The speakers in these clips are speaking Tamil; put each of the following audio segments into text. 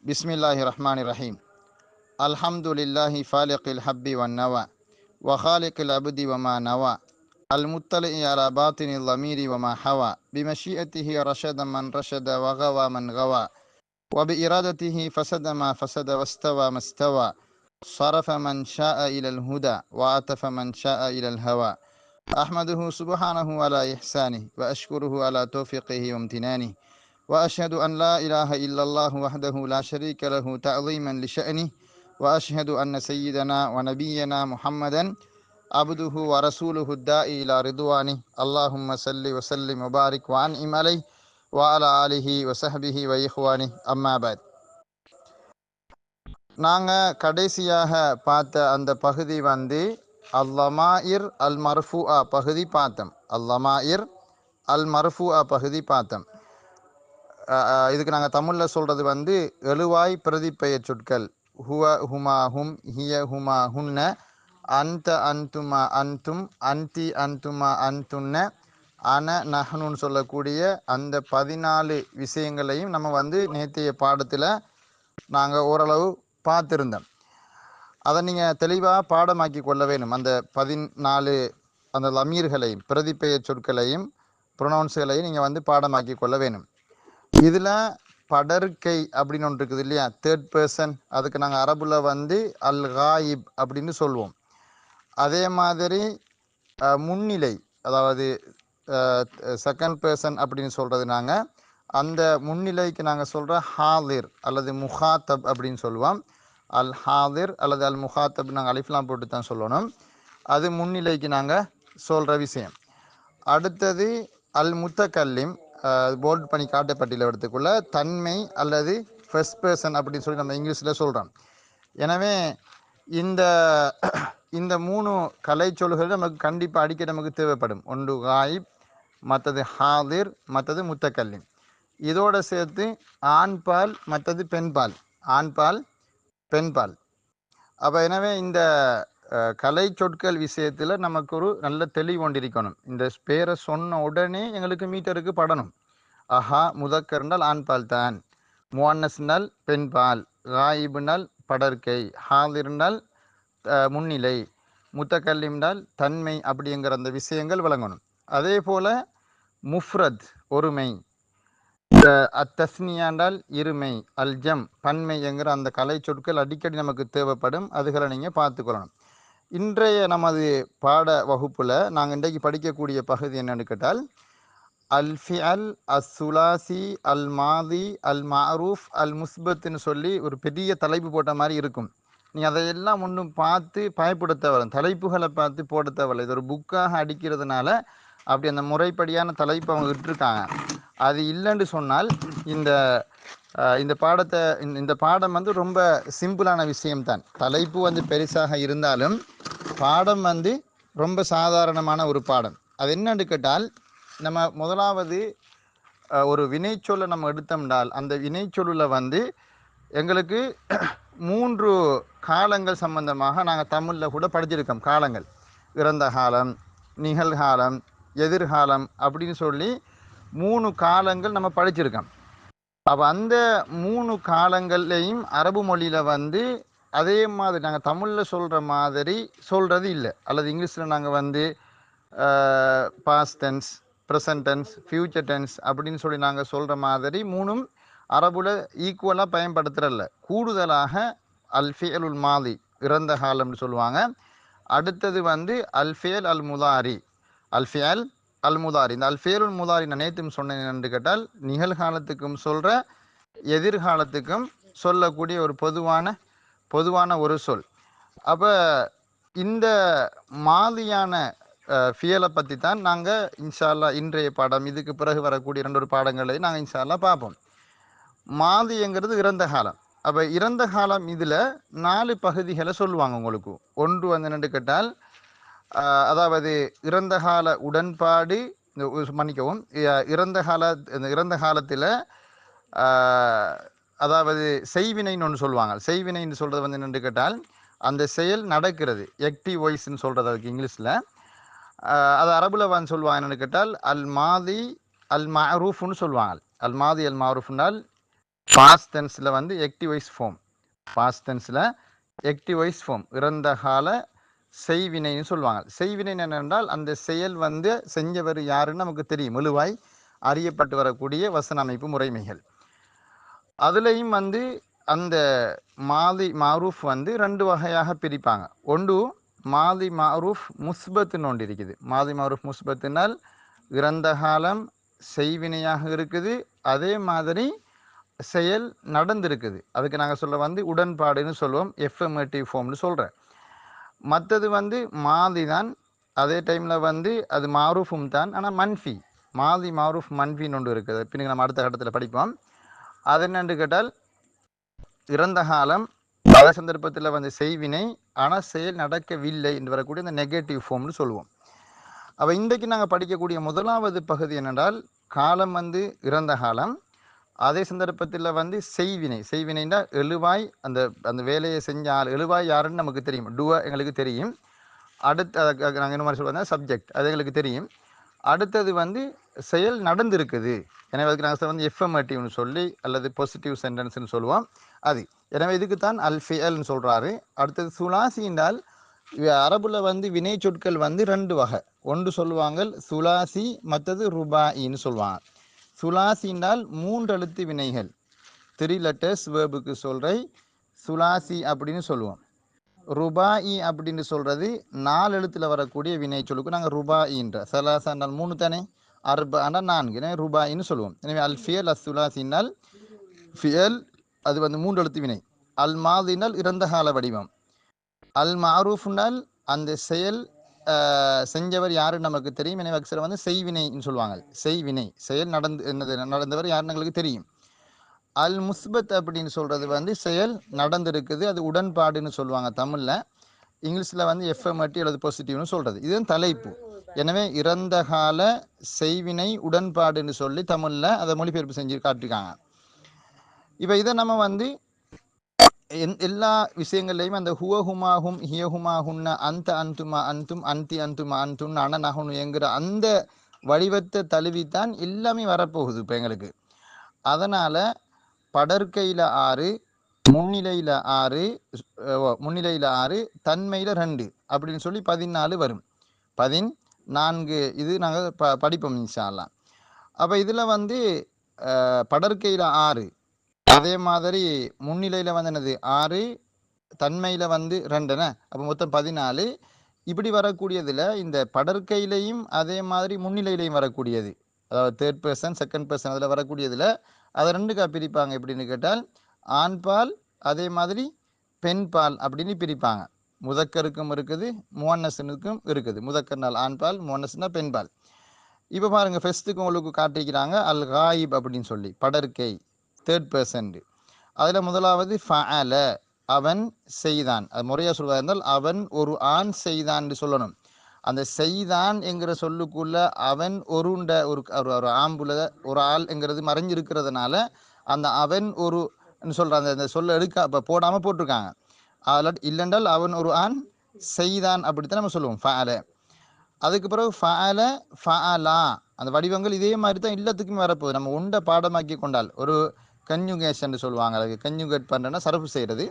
பிஸ்மில்லாஹி ரஹ்மான் ரஹீம். அல்ஹம்துலில்லாஹி ஃபாலிகில் ஹப்பி வன்னவா வஹாலிகில் அப்தி வமா நவா المطلع على باطن الضمير وما حوى بمشيئته رشد من رشد وغوى من غوى وبإرادته فسد ما فسد واستوى ما استوى صرف من شاء إلى الهدى وعطف من شاء إلى الهوى أحمده سبحانه على إحسانه وأشكره على توفيقه وامتنانه وأشهد أن لا إله إلا الله وحده لا شريك له تعظيما لشأنه وأشهد أن سيدنا ونبينا محمدا عبده ورسوله الداعي إلى رضوانه اللهم صل وسلم وبارك وأنعم عليه وعلى آله وصحبه وإخوانه أما بعد. நாங்கள் கடைசியாக பார்த்த அந்த பகுதி அல்லமாயிர் அல் மர்ஃபூஆ பகுதி பார்த்தோம். அல்லமாயிர் அல் மர்ஃபூஆ பகுதி பார்த்தோம். இதுக்கு நாங்கள் தமிழில் சொல்கிறது எழுவாய் பிரதிப்பெயர் சொற்கள். ஹுவ ஹுமா ஹும், ஹிய ஹுமா ஹுன்ன, அந்த அன்துமா அன்தும், அன்தி அன்துமா அன்துன்ன, அன நஹ்னுன்னு சொல்லக்கூடிய அந்த 14 விஷயங்களையும் நம்ம நேற்றைய பாடத்தில் நாங்கள் ஓரளவு பார்த்துருந்தோம். அதை நீங்கள் தெளிவாக பாடமாக்கி கொள்ள வேணும். அந்த 14 அந்த லமீர்களையும் பிரதிப்பெயர் சொற்களையும் ப்ரொனவுன்ஸ்களையும் நீங்கள் பாடமாக்கி கொள்ள வேணும். இதில் படர்க்கை அப்படின்னு ஒன்று இருக்குது இல்லையா, 3rd person. அதுக்கு நாங்கள் அரபுல அல் காயிப் அப்படின்னு சொல்லுவோம். அதே மாதிரி முன்னிலை, அதாவது 2nd person அப்படின்னு சொல்கிறது நாங்கள் அந்த முன்னிலைக்கு நாங்கள் சொல்கிற ஹாதிர் அல்லது முஹாத்தப் அப்படின்னு சொல்லுவோம். அல் ஹாதிர் அல்லது அல் முஹாத்தப் நாங்கள் அலிஃப்லாம் போட்டு தான் சொல்லணும். அது முன்னிலைக்கு நாங்கள் சொல்கிற விஷயம். அடுத்தது அல் முத்தகல்லிம், போல்ட் பண்ணி காட்டப்பட்டியில் எடுத்துக்குள்ள தன்மை அல்லது ஃபர்ஸ்ட் பர்சன் அப்படின்னு சொல்லி நம்ம இங்கிலீஷில் சொல்கிறோம். எனவே இந்த இந்த 3 கலை சொல்கள் நமக்கு கண்டிப்பாக அடிக்கடி நமக்கு தேவைப்படும். ஒன்று காயிப், மற்றது ஹாதிர், மற்றது முத்தகல்லிம். இதோடு சேர்த்து ஆண்பால், மற்றது பெண்பால். ஆண்பால், பெண்பால். அப்போ எனவே இந்த கலை சொற்கள் விஷயத்தில் நமக்கு ஒரு நல்ல தெளிவு கொண்டிருக்கணும். இந்த பேரை சொன்ன உடனே எங்களுக்கு மீட்டருக்கு படணும். அஹா முதக்கர்னால் ஆண்பால் தான், முவன்னஸ்னால் பெண்பால், காயிபுனால் படற்கை, ஹாதிர்னால் முன்னிலை, முத்தகல்லிம்னால் தன்மை அப்படிங்கிற அந்த விஷயங்கள் விளங்கணும். அதே போல் முஃப்ரத் ஒருமை, அத்தஸ்னியாண்டால் இருமை, அல்ஜம் பன்மை என்கிற அந்த கலை சொற்கள் அடிக்கடி நமக்கு தேவைப்படும். அதுகளை நீங்கள் பார்த்துக்கொள்ளணும். இன்றைய நமது பாட வகுப்பில் நாங்கள் இன்றைக்கு படிக்கக்கூடிய பகுதி என்னென்னு கேட்டால் அல் ஃபிஅல் அஸ் சுலாசி அல் மாதி அல் மஅரூஃப் அல் முஸ்பத்துன்னு சொல்லி ஒரு பெரிய தலைப்பு போட்ட மாதிரி இருக்கும். நீங்கள் அதையெல்லாம் ஒன்றும் பார்த்து பயப்பட தேவையில்லை, தலைப்புகளை பார்த்து போட தேவையில்லை. இது ஒரு புக்காக அடிக்கிறதுனால அப்படி அந்த முறைப்படியான தலைப்பு அவங்க விட்டுருக்காங்க. அது இல்லைன்னு சொன்னால் இந்த பாடத்தை இந்த பாடம் ரொம்ப சிம்பிளான விஷயம்தான். தலைப்பு பெருசாக இருந்தாலும் பாடம் ரொம்ப சாதாரணமான ஒரு பாடம். அது என்னன்னு கேட்டால், நம்ம முதலாவது ஒரு வினைச்சொல்லை நம்ம எடுத்தோம்னால் அந்த வினைச்சொல்லில் எங்களுக்கு 3 காலங்கள் சம்பந்தமாக நாங்கள் தமிழில் கூட படிச்சிருக்கோம். காலங்கள், இறந்த காலம், நிகழ்காலம், எதிர்காலம் அப்படின்னு சொல்லி 3 காலங்கள் நம்ம படிச்சிருக்கோம். அப்போ அந்த 3 காலங்கள்லையும் அரபு மொழியில் அதே மாதிரி நாங்கள் தமிழில் சொல்கிற மாதிரி சொல்கிறது இல்லை. அல்லது இங்கிலீஷில் நாங்கள் past tense, present tense, future tense அப்படின்னு சொல்லி நாங்கள் சொல்கிற மாதிரி 3ம் அரபுல ஈக்குவலாக பயன்படுத்துகிறல்ல. கூடுதலாக அல் ஃபியலுல் மாதி இறந்த காலம்னு சொல்லுவாங்க. அடுத்தது அல் ஃபியல் அல் முதாரி, அல் ஃபியல் அல் முதாரி. இந்த அல் ஃபியலுல் முதாரி நான் நேற்றும் சொன்னேன் என்று கேட்டால் நிகழ்காலத்துக்கும் சொல்கிற எதிர்காலத்துக்கும் சொல்லக்கூடிய ஒரு பொதுவான ஒரு சொல். அப்போ இந்த மாதியான ஃபியலை பற்றி தான் நாங்கள் இன்ஷா அல்லாஹ் இன்றைய பாடம், இதுக்கு பிறகு வரக்கூடிய 2 பாடங்களையும் நாங்கள் இன்ஷா அல்லாஹ் பார்ப்போம். மாதிங்கிறது இறந்த காலம். அப்போ இறந்த காலம் இதில் 4 பகுதிகளை சொல்லுவாங்க உங்களுக்கு. ஒன்று என்னென்னு கேட்டால், அதாவது இறந்த கால உடன்பாடு, மன்னிக்கவும், இறந்த காலத்தில் அதாவது செய்வினைன்னு ஒன்று சொல்லுவாங்க. செய்வினைன்னு சொல்கிறது என்னென்னு கேட்டால், அந்த செயல் நடக்கிறது, ஆக்டிவ் வாய்ஸ்ன்னு சொல்கிறது அதுக்கு இங்கிலீஷில். அது அரபுல சொல்லுவாங்க என்னென்னு கேட்டால் அல் மாதி அல் மஅரூஃப்னு சொல்லுவாங்க. அல் மாதி அல் மஅரூஃப்னால் பாஸ்ட் டென்ஸில் வந்து ஆக்டிவைஸ் ஃபார்ம். பாஸ்ட் டென்ஸில் ஆக்டிவைஸ் ஃபார்ம் இறந்த கால செய்வினைன்னு சொல்லுவாங்க. செய்வினை என்னென்றால் அந்த செயல் வந்து செஞ்சவர் யாருன்னு நமக்கு தெரியும், முழுவாய் அறியப்பட்டு வரக்கூடிய வசன அமைப்பு முறைமைகள். அதுலேயும் வந்து அந்த மாதி மாரூஃப் வந்து 2 வகையாக பிரிப்பாங்க. ஒன்று மாதி மாரூஃப் முஸ்பத்துன்னு ஒன்று இருக்குது. மாதி மாரூஃப் முஸ்பத்துனால் இறந்த காலம் செய்வினையாக இருக்குது, அதே மாதிரி செயல் நடந்திருக்குது. அதுக்கு நாங்கள் சொல்ல வந்து உடன்பாடுன்னு சொல்லுவோம், எஃபர்மேட்டிவ் ஃபார்ம்னு சொல்கிறேன். மற்றது வந்து மாதி தான், அதே டைமில் வந்து அது மாரூஃபும் தான், ஆனால் மன்ஃபி. மாதி மாரூஃப் மன்ஃபின்னு ஒன்று இருக்குது, பின்னுக்கு நம்ம அடுத்த கட்டத்தில் படிப்போம். அது என்னென்று கேட்டால் இறந்த காலம் பல சந்தர்ப்பத்தில் வந்து செய்வினை, ஆனால் செயல் நடக்கவில்லை என்று வரக்கூடிய இந்த நெகட்டிவ் ஃபார்ம்னு சொல்லுவோம். அப்போ இன்றைக்கு நாங்கள் படிக்கக்கூடிய முதலாவது பகுதி என்னென்றால் காலம் வந்து இறந்த காலம், அதே சந்தர்ப்பத்தில் வந்து செய்வினை. செய்வினைன்னா எழுவாய் அந்த அந்த வேலையை செஞ்சால் எழுவாய் யாருன்னு நமக்கு தெரியும், டுவ எங்களுக்கு தெரியும். அடுத்து நாங்கள் என்ன மாதிரி சொல்லுவோம், சப்ஜெக்ட் அது எங்களுக்கு தெரியும். அடுத்தது வந்து செயல் நடந்திருக்குது. எனவே அதுக்கு நாங்கள் வந்து எஃபர்மேட்டிவ்னு சொல்லி அல்லது பாசிட்டிவ் சென்டென்ஸ்ன்னு சொல்லுவோம் அது. எனவே இதுக்கு தான் அல் ஃபியல்னு சொல்கிறாரு. அடுத்தது சுலாசி என்றால் அரபுல வந்து வினை சொற்கள் வந்து 2 வகை. ஒன்று சொல்லுவாங்க சுலாசி, மற்றது ருபாயின்னு சொல்லுவாங்க. சுலாசி என்றால் 3 எழுத்து வினைகள், 3 letters வேர்புக்கு சொல்கிற சுலாசி அப்படின்னு சொல்லுவோம். ருபாயி அப்படின்னு சொல்கிறது 4 எழுத்தில் வரக்கூடிய வினை சொல்லுக்கு நாங்கள் ருபாயின்ற. சலாசா என்றால் 3 தானே, அர்பா என்றால் 4, எனவே ருபாயின்னு சொல்லுவோம். எனவே அல் ஃபியல் அஸ் சுலாசினால் ஃபியல் அது வந்து 3 எழுத்து வினை. அல் மாதினால் இறந்த கால வடிவம். அல் மாரூஃப்னால் அந்த செயல் செஞ்சவர் யாருன்னு நமக்கு தெரியும், எனவே அக்சர வந்து செய்வினைன்னு சொல்லுவாங்க. செய்வினை செயல் நடந்தவர் யாருன்னு எங்களுக்கு தெரியும். அல் முஸ்பத் அப்படின்னு சொல்கிறது வந்து செயல் நடந்திருக்குது, அது உடன்பாடுன்னு சொல்லுவாங்க தமிழில். இங்கிலீஷில் வந்து எஃபர்மேட்டிவ் அல்லது பாசிட்டிவ்னு சொல்கிறது. இதுதான் தலைப்பு. எனவே இறந்த கால செய்வினை உடன்பாடுன்னு சொல்லி தமிழில் அதை மொழிபெயர்ப்பு செஞ்சு காட்டிருக்காங்க. இப்போ இதை நம்ம வந்து எல்லா விஷயங்கள்லையும் அந்த ஹுவஹுமாஹும் ஹியஹுமாஹுன்ன அந்த அந்துமா அந்தும் அந்தி அந்துமா அந்தும் அனநகுன் என்கிற அந்த வடிவத்தை தழுவித்தான் எல்லாமே வரப்போகுது இப்போ எங்களுக்கு. அதனால் படற்கையில் 6, முன்னிலையில் 6, தன்மையில் 2 அப்படின்னு சொல்லி 14 வரும். 14 இது நாங்கள் படிப்போம் இன்ஷா அல்லாஹ். அப்போ இதில் வந்து படற்கையில் 6, அதே மாதிரி முன்னிலையில் வந்து என்னது 6, தன்மையில் வந்து 2, அப்போ மொத்தம் 14. இப்படி வரக்கூடியதில் இந்த படற்கையிலையும் அதே மாதிரி முன்னிலையிலையும் வரக்கூடியது, அதாவது தேர்ட் பர்சன் செகண்ட் பர்சன் அதில் வரக்கூடியதில் அதை 2க்கா பிரிப்பாங்க. எப்படின்னு கேட்டால் ஆண்பால் அதே மாதிரி பெண்பால் அப்படின்னு பிரிப்பாங்க. முதக்கருக்கும் இருக்குது, முவன்னஸனுக்கும் இருக்குது. முதக்கர்னால் ஆண்பால், முவன்னஸ்னா பெண்பால். இப்போ பாருங்கள், ஃபர்ஸ்ட்டுக்கு உங்களுக்கு காட்டிக்கிறாங்க அல் காயிப் அப்படின்னு சொல்லி படற்கை தேர்ட் பர்சன். அதில் முதலாவது ஃபஅல அவன் செய்தான். அது முறையாக சொல்வதாக இருந்தால் அவன் ஒரு ஆண் செய்தான் என்று சொல்லணும். அந்த செய்தான் என்கிற சொல்லுக்குள்ள அவன் ஒருண்ட ஒரு ஆம்புல ஒரு ஆள் என்கிறது மறைஞ்சிருக்கிறதுனால அந்த அவன் ஒரு சொல்கிறாங்க. அந்த சொல்ல எடுக்க இப்போ போடாமல் போட்டிருக்காங்க. அதில் இல்லைன்றால் அவன் ஒரு ஆண் செய்தான் அப்படித்தான் நம்ம சொல்லுவோம் ஃபஅல. அதுக்கு பிறகு ஃபஅல ஃபஅலா அந்த வடிவங்கள் இதே மாதிரி தான் எல்லாத்துக்குமே வரப்போகுது. நம்ம உண்டை பாடமாக்கி கொண்டால் ஒரு கன்யூகேஷன் சொல்லுவாங்க, அதுக்கு கன்யூகேட் பண்ணுறேன்னா சரப்பு செய்கிறது.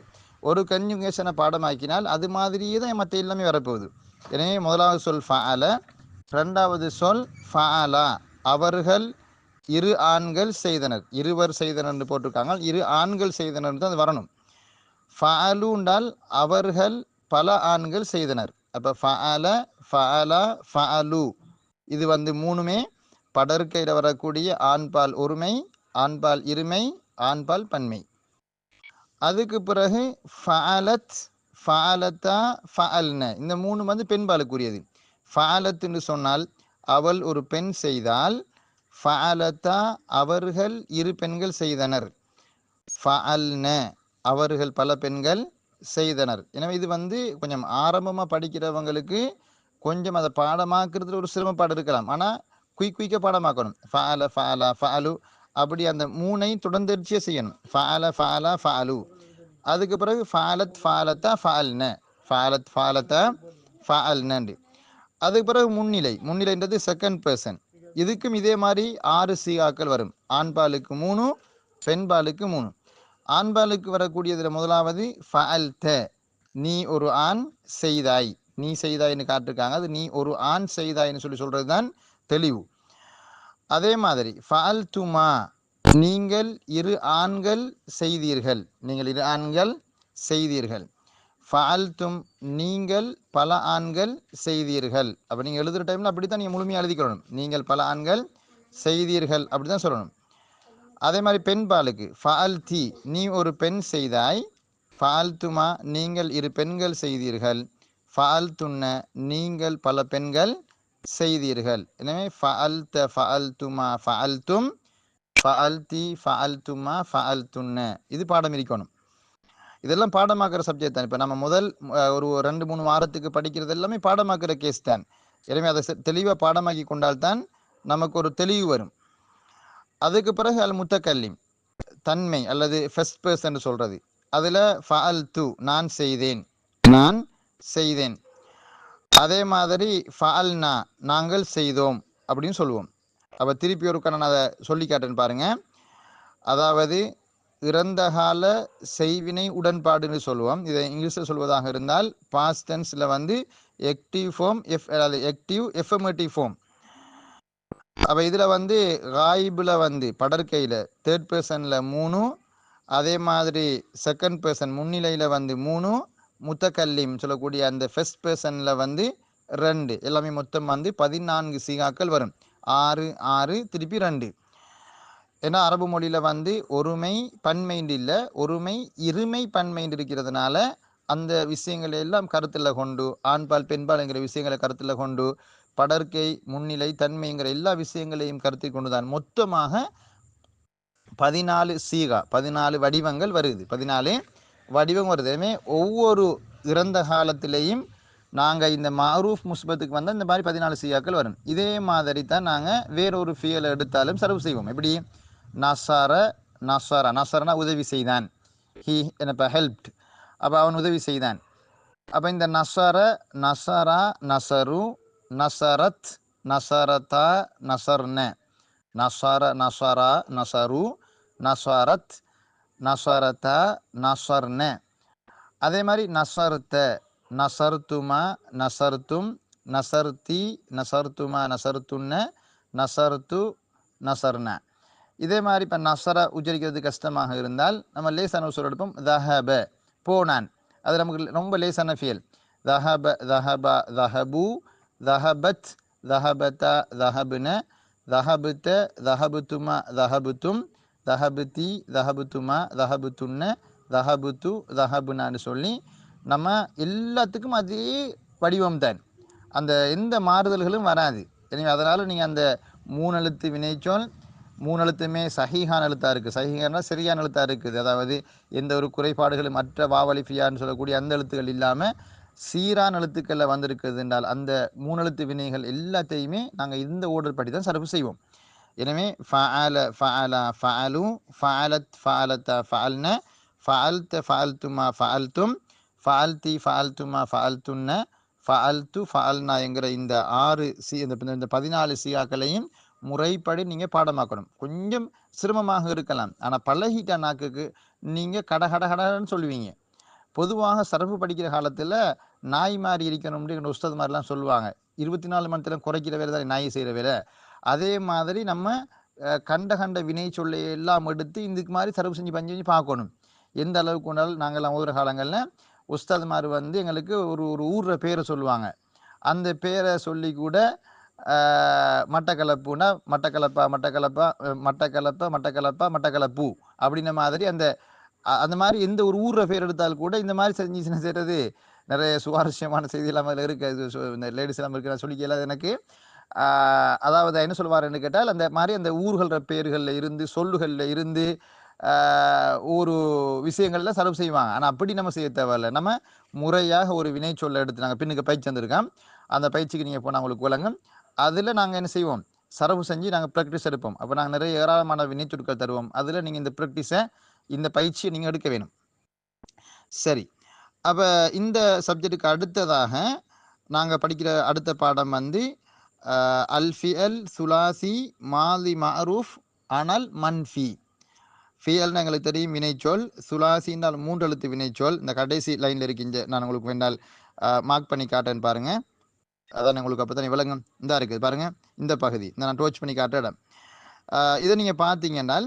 ஒரு கன்யூகேஷனை பாடமாக்கினால் அது மாதிரியே தான் மற்ற எல்லாமே வரப்போகுது. எனவே முதலாவது சொல் ஃபஅல, 2வது சொல் ஃபஅலா அவர்கள் 2 ஆண்கள் செய்தனர். இருவர் செய்தனர் போட்டிருக்காங்க, 2 ஆண்கள் செய்தனர் தான் அது வரணும். ஃபஅலு என்றால் அவர்கள் பல ஆண்கள் செய்தனர். அப்போ ஃபஅல ஃபஅலா ஃபஅலு இது வந்து 3மே படற்கையில் வரக்கூடிய ஆண்பால் ஒருமை, ஆண்பால் இருமை, ஆண்பால் பன்மை. அதுக்கு பிறகு ஃபஅலத் ஃபஅலத்தா ஃபஅல்ன இந்த 3 வந்து பெண்பாலுக்குரியது. ஃபஅலத்துன்னு சொன்னால் அவள் ஒரு பெண் செய்தால், ஃபஅலத்தா அவர்கள் 2 பெண்கள் செய்தனர், ஃபஅல்ன அவர்கள் பல பெண்கள் செய்தனர். எனவே இது வந்து கொஞ்சம் ஆரம்பமாக படிக்கிறவங்களுக்கு கொஞ்சம் அதை பாடமாக்குறதுல ஒரு சிரமப்பாடு இருக்கலாம். ஆனால் குயிக்காக பாடமாக்கணும். ஃபஅல ஃபஅலா ஃபஅலு அப்படி அந்த 3ஐயும் தொடர்ந்தெரிச்சியே செய்யணும். ஃபஅல ஃபஅலா ஃபஅலு. அதுக்கு பிறகு ஃபஅலத் ஃபஅலத்தா ஃபஅல்ன, ஃபஅலத் ஃபஅலத்தா ஃபஅல்னு. அதுக்கு பிறகு முன்னிலைன்றது செகண்ட் பர்சன். இதுக்கும் இதே மாதிரி 6 சீகாக்கள் வரும். ஆண்பாலுக்கு 3, பெண்பாலுக்கு 3. ஆண்பாலுக்கு வரக்கூடியதில் முதலாவது ஃபஅல்த, நீ ஒரு ஆண் செய்தாய், நீ செய்தாய்னு காட்டிருக்காங்க. அது நீ ஒரு ஆண் செய்தாய்னு சொல்றது தான் தெளிவு. அதே மாதிரி ஃபஅல்துமா, நீங்கள் இரு ஆண்கள் செய்தீர்கள், நீங்கள் இரு ஆண்கள் செய்தீர்கள். ஃபஅல்தும், நீங்கள் பல ஆண்கள் செய்தீர்கள். அப்போ நீங்கள் எழுதுகிற டைமில் அப்படி தான் நீங்கள் முழுமையாக எழுதிக்கணும். நீங்கள் பல ஆண்கள் செய்தீர்கள் அப்படி தான் சொல்லணும். அதே மாதிரி பெண்பாலுக்கு ஃபஅல்தி, நீ ஒரு பெண் செய்தாய். ஃபஅல்துமா, நீங்கள் இரு பெண்கள் செய்தீர்கள். ஃபஅல்துன்ன, நீங்கள் பல பெண்கள் செய்தீர்கள். எனவே ஃபஅல்த, ஃபஅல்துமா, ஃபஅல்தும், ஃபஅல்தி, ஃபஅல்துமா, ஃபஅல்துன்ன, இது பாடம் இருக்கணும். இதெல்லாம் பாடமாக்குற சப்ஜெக்ட் தான். இப்போ நம்ம முதல் ஒரு 2-3 வாரத்துக்கு படிக்கிறது எல்லாமே பாடமாக்குற கேஸ் தான். எனவே அதை தெளிவாக பாடமாக்கி கொண்டால்தான் நமக்கு ஒரு தெளிவு வரும். அதுக்கு பிறகு அல் முத்தக்கல்லிம், தன்மை அல்லது ஃபர்ஸ்ட் பர்சன் சொல்றது. அதில் ஃபஅல்து, நான் செய்தேன், நான் செய்தேன். அதே மாதிரி ஃபஅல்னா, நாங்கள் செய்தோம் அப்படின்னு சொல்லுவோம். அப்போ திருப்பி ஒருக்க நான் அதை சொல்லி காட்டேன்னு பாருங்க. அதாவது இறந்த கால செய்வினை உடன்பாடுன்னு சொல்லுவோம். இதை இங்கிலீஷில் சொல்வதாக இருந்தால் பாஸ்ட் டென்ஸில் வந்து ஆக்டிவ் ஃபார்ம், அதாவது ஆக்டிவ் எஃபர்மேட்டிவ் ஃபார்ம். அப்போ இதில் வந்து காயிபில் வந்து படற்கையில் தேர்ட் பர்சனில் 3, அதே மாதிரி செகண்ட் பர்சன் முன்னிலையில் வந்து 3, முத்தக்கல்லிம் சொல்லக்கூடிய அந்த ஃபர்ஸ்ட் பர்சனில் வந்து 2, எல்லாமே மொத்தம் வந்து 14 சீகாக்கள் வரும். 6 6 திருப்பி 2. ஏன்னா அரபு மொழியில் வந்து ஒருமை பன்மைண்டு இல்லை, ஒருமை இருமை பன்மைண்டு இருக்கிறதுனால அந்த விஷயங்களை எல்லாம் கருத்தில் கொண்டு, ஆண்பால் பெண்பால்ங்கிற விஷயங்களை கருத்தில் கொண்டு, படற்கை முன்னிலை தன்மைங்கிற எல்லா விஷயங்களையும் கருத்தில் கொண்டு தான் மொத்தமாக 14 சீகா, 14 வடிவங்கள் வருது, 14 வடிவம் வருது. எனவே ஒவ்வொரு இறந்த காலத்திலையும் நாங்கள் இந்த மாரூஃப் முஸ்பத்துக்கு வந்தால் இந்த மாதிரி 14 சீகாக்கள் வரும். இதே மாதிரி தான் நாங்கள் வேறொரு ஃபியலை எடுத்தாலும் சர்வ் செய்வோம். எப்படி? நசார, நசாரா, நசாரனா உதவி செய்தான், ஹி என்னப்பா ஹெல்ப்ட், அப்போ அவன் உதவி செய்தான். அப்போ இந்த நசார, நசாரா, நசரு, நசரத், நசரதா, நசர்ன, நசார, நசாரா, நசரு, நசாரத், நசரதா, நசர்ன. அதே மாதிரி நசர்த்த, நசர்த்துமா, நசர்த்தும், நசர்த்தி, நசர்த்துமா, நசர்த்துன்ன, நசர்த்து, நசர்ன. இதே மாதிரி இப்போ நசர உச்சரிக்கிறது கஷ்டமாக இருந்தால் நம்ம லேசான சொல் எடுப்போம். தஹப, போனான். அது நமக்கு ரொம்ப லேசான ஃபியல். தஹப, தஹபா, தஹபு, தஹபத், தஹபதா, தஹபுன, தஹபுத்த, தஹபுத்துமா, தஹபுத்தும், தஹபுத்தி, தஹபுத்துமா, தஹபுத்துன்ன, தஹபுத்து, தஹபுனான்னு சொல்லி நம்ம எல்லாத்துக்கும் அதே வடிவம் தான், அந்த எந்த மாறுதல்களும் வராது. எனவே அதனால் நீங்கள் அந்த 3 எழுத்து வினைச்சொல் 3 எழுத்துமே சஹீஹான எழுத்தாக இருக்குது. சஹீஹானா சரியான எழுத்தாக இருக்குது. அதாவது எந்த ஒரு குறைபாடுகளும் மற்ற வாவலிஃபியான்னு சொல்லக்கூடிய அந்த எழுத்துக்கள் இல்லாமல் சீரான எழுத்துக்களில் வந்திருக்குது என்றால் அந்த 3 எழுத்து வினைகள் எல்லாத்தையுமே நாங்கள் இந்த ஓர்டர் படி தான் சர்வ் செய்வோம். எனவே ஃபஅல, ஃபஅலா, ஃபஅலு, ஃபஅலத், ஃபஅலதா, ஃபஅல்ன, ஃபஅல்த, ஃபஅல்துமா, ஃபஅல்தும், ஃபஅல்தி, ஃபஅல்துமா, ஃபஅல்துன்ன, ஃபஅல்து, ஃபஅல்னா என்கிற இந்த 6 இந்த 14 சீகாக்களையும் முறைப்படி நீங்கள் பாடமாக்கணும். கொஞ்சம் சிரமமாக இருக்கலாம், ஆனால் பழகிட்ட நாக்குக்கு நீங்கள் கடன்னு சொல்லுவீங்க. பொதுவாக சரப்பு படிக்கிற காலத்தில் நாய் மாதிரி இருக்கணும்னு எங்கள் உஸ்தாத் மாதிரிலாம் சொல்லுவாங்க. 24 மணி நேரம் குறைக்கிற வேலை தான் நாய் செய்கிற வேலை. அதே மாதிரி நம்ம கண்ட வினை சொல்லை எல்லாம் எடுத்து இதுக்கு மாதிரி சரப்பு செஞ்சு பஞ்சு பார்க்கணும். எந்த அளவுக்கு கொண்டாலும் நாங்கள்லாம் ஓதுற காலங்களில் உஸ்தாத் மாதிரி வந்து எங்களுக்கு ஒரு ஊர்ற பேரை சொல்லுவாங்க. அந்த பேரை சொல்லி கூட மட்டக்களப்புனா மட்டக்களப்பா, மட்டக்களப்பா, மட்டக்களப்பா, மட்டக்களப்பா, மட்டக்களப்பு அப்படின்ன மாதிரி அந்த மாதிரி எந்த ஒரு ஊரை பேர் எடுத்தால் கூட இந்த மாதிரி செஞ்சு செய்கிறது நிறைய சுவாரஸ்யமான செய்தி எல்லாம் அதில் இருக்குது. இந்த லேடிஸ் எல்லாம் இருக்கிற சொல்லிக்கல எனக்கு. அதாவது என்ன சொல்லுவாருன்னு கேட்டால் அந்த மாதிரி அந்த ஊர்கள பேர்களில் இருந்து சொல்லுகளில் இருந்து ஒரு விஷயங்கள்ல செலவு செய்வாங்க. ஆனால் அப்படி நம்ம செய்ய தேவையில்லை. நம்ம முறையாக ஒரு வினை சொல்ல எடுத்து நாங்கள் பின்னுக்கு பயிற்சி வந்திருக்கோம். அந்த பயிற்சிக்கு நீங்கள் போனால் உங்களுக்கு விளங்கும். அதில் நாங்கள் என்ன செய்வோம், சரவு செஞ்சு நாங்கள் ப்ராக்டிஸ் எடுப்போம். அப்போ நாங்கள் நிறைய ஏராளமான வினைச்சொற்கள் தருவோம். அதில் நீங்கள் இந்த ப்ராக்டிஸை, இந்த பயிற்சியை நீங்கள் எடுக்க வேணும். சரி, அப்போ இந்த சப்ஜெக்டுக்கு அடுத்ததாக நாங்கள் படிக்கிற அடுத்த பாடம் வந்து அல் ஃபிஅல் சுலாசி மாலி மஅரூஃப் அனல் மன்ஃபி. ஃபியல்னு எங்களுக்கு தெரியும் வினைச்சொல். சுலாசின்னால் 3 எழுத்து வினைச்சொல். இந்த கடைசி லைனில் இருக்கின்ற நான் உங்களுக்கு வேண்டால் மார்க் பண்ணி காட்டேன்னு பாருங்க. அதான் உங்களுக்கு அப்போ தான் விளங்கும். இந்த இருக்குது பாருங்க, இந்த பகுதி இந்த நான் டோச் பண்ணி காட்ட இடம். இதை நீங்கள் பார்த்தீங்கன்னா